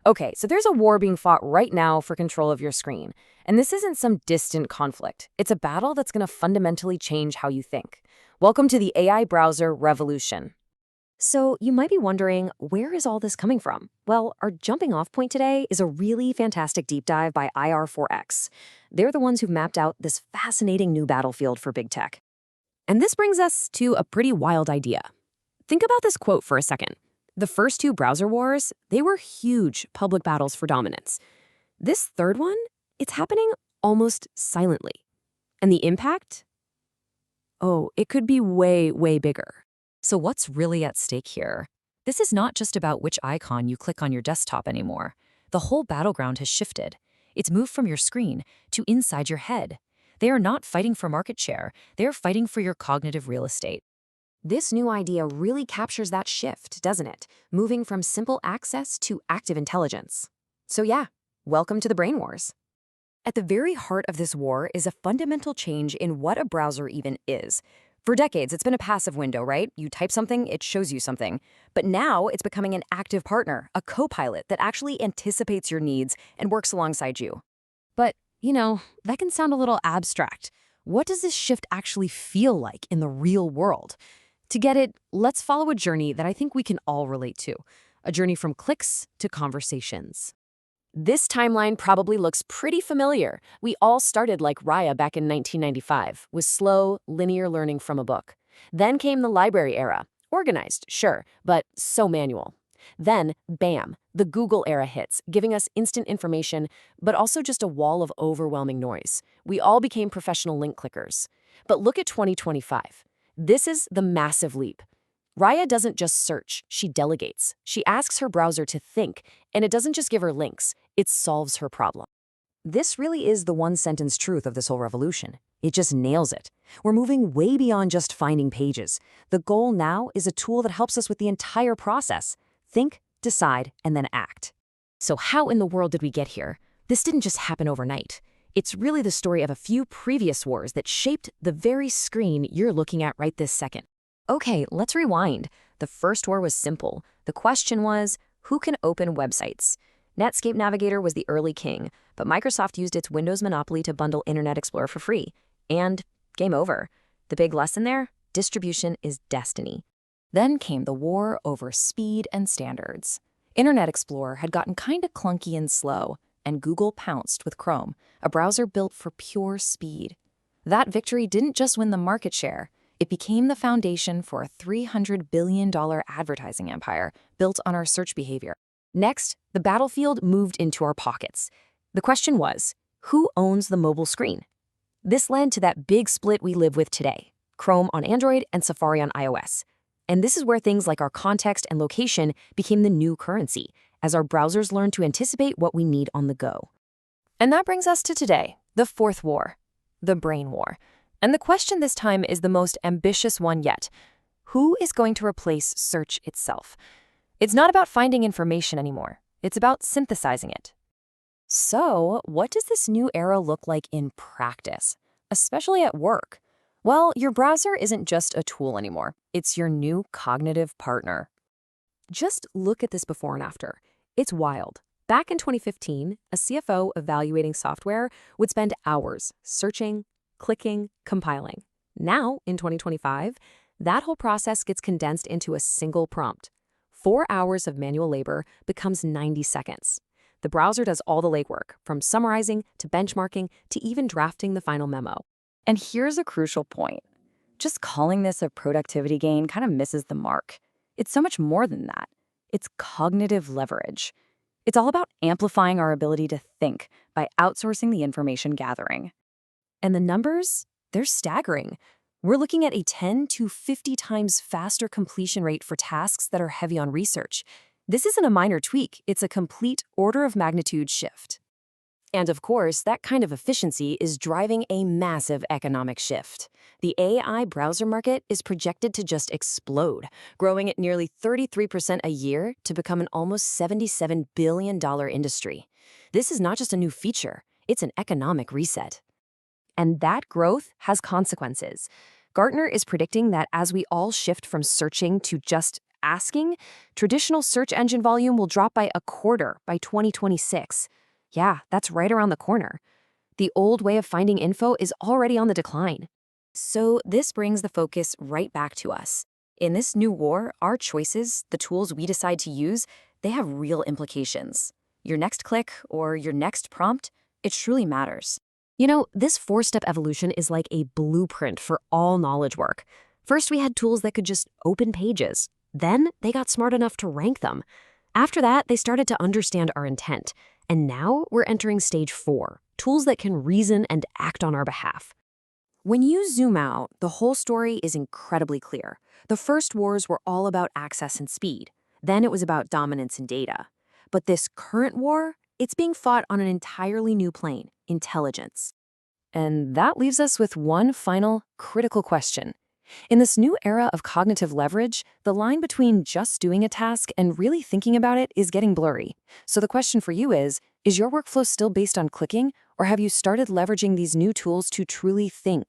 Okay, so there's a war being fought right now for control of your screen. And this isn't some distant conflict. It's a battle that's going to fundamentally change how you think. Welcome to the AI browser revolution. So you might be wondering, where is all this coming from? Well, our jumping off point today is a really fantastic deep dive by IR4X. They're the ones who've mapped out this fascinating new battlefield for big tech. And this brings us to a pretty wild idea. Think about this quote for a second. The first two browser wars, they were huge public battles for dominance. This third one, it's happening almost silently. And the impact? Oh, it could be way, way bigger. So what's really at stake here? This is not just about which icon you click on your desktop anymore. The whole battleground has shifted. It's moved from your screen to inside your head. They are not fighting for market share. They are fighting for your cognitive real estate. This new idea really captures that shift, doesn't it? Moving from simple access to active intelligence. So yeah, welcome to the brain wars. At the very heart of this war is a fundamental change in what a browser even is. For decades, it's been a passive window, right? You type something, it shows you something. But now it's becoming an active partner, a co-pilot that actually anticipates your needs and works alongside you. But, that can sound a little abstract. What does this shift actually feel like in the real world? To get it, let's follow a journey that I think we can all relate to. A journey from clicks to conversations. This timeline probably looks pretty familiar. We all started like Raya back in 1995, with slow, linear learning from a book. Then came the library era. Organized, sure, but so manual. Then, bam, the Google era hits, giving us instant information, but also just a wall of overwhelming noise. We all became professional link clickers. But look at 2025. This is the massive leap. Raya doesn't just search, she delegates. She asks her browser to think, and it doesn't just give her links, it solves her problem. This really is the one-sentence truth of this whole revolution. It just nails it. We're moving way beyond just finding pages. The goal now is a tool that helps us with the entire process. Think, decide, and then act. So how in the world did we get here? This didn't just happen overnight. It's really the story of a few previous wars that shaped the very screen you're looking at right this second. Okay, let's rewind. The first war was simple. The question was, who can open websites? Netscape Navigator was the early king, but Microsoft used its Windows monopoly to bundle Internet Explorer for free. And game over. The big lesson there? Distribution is destiny. Then came the war over speed and standards. Internet Explorer had gotten kinda clunky and slow, and Google pounced with Chrome, a browser built for pure speed. That victory didn't just win the market share, it became the foundation for a $300 billion advertising empire built on our search behavior. Next, the battlefield moved into our pockets. The question was, who owns the mobile screen? This led to that big split we live with today, Chrome on Android and Safari on iOS. And this is where things like our context and location became the new currency, as our browsers learn to anticipate what we need on the go. And that brings us to today, the fourth war, the brain war. And the question this time is the most ambitious one yet. Who is going to replace search itself? It's not about finding information anymore. It's about synthesizing it. So, what does this new era look like in practice, especially at work? Well, your browser isn't just a tool anymore. It's your new cognitive partner. Just look at this before and after. It's wild. Back in 2015, a CFO evaluating software would spend hours searching, clicking, compiling. Now, in 2025, that whole process gets condensed into a single prompt. 4 hours of manual labor becomes 90 seconds. The browser does all the legwork, from summarizing to benchmarking to even drafting the final memo. And here's a crucial point. Just calling this a productivity gain kind of misses the mark. It's so much more than that. It's cognitive leverage. It's all about amplifying our ability to think by outsourcing the information gathering. And the numbers, they're staggering. We're looking at a 10 to 50 times faster completion rate for tasks that are heavy on research. This isn't a minor tweak, it's a complete order of magnitude shift. And of course, that kind of efficiency is driving a massive economic shift. The AI browser market is projected to just explode, growing at nearly 33% a year to become an almost $77 billion industry. This is not just a new feature, it's an economic reset. And that growth has consequences. Gartner is predicting that as we all shift from searching to just asking, traditional search engine volume will drop by a quarter by 2026. Yeah, that's right around the corner. The old way of finding info is already on the decline. So this brings the focus right back to us. In this new war, our choices, the tools we decide to use, they have real implications. Your next click or your next prompt, it truly matters. This four-step evolution is like a blueprint for all knowledge work. First, we had tools that could just open pages. Then, they got smart enough to rank them. After that, they started to understand our intent. And now, we're entering stage 4, tools that can reason and act on our behalf. When you zoom out, the whole story is incredibly clear. The first wars were all about access and speed. Then it was about dominance and data. But this current war, it's being fought on an entirely new plane, intelligence. And that leaves us with one final, critical question. In this new era of cognitive leverage, the line between just doing a task and really thinking about it is getting blurry. So the question for you is your workflow still based on clicking, or have you started leveraging these new tools to truly think?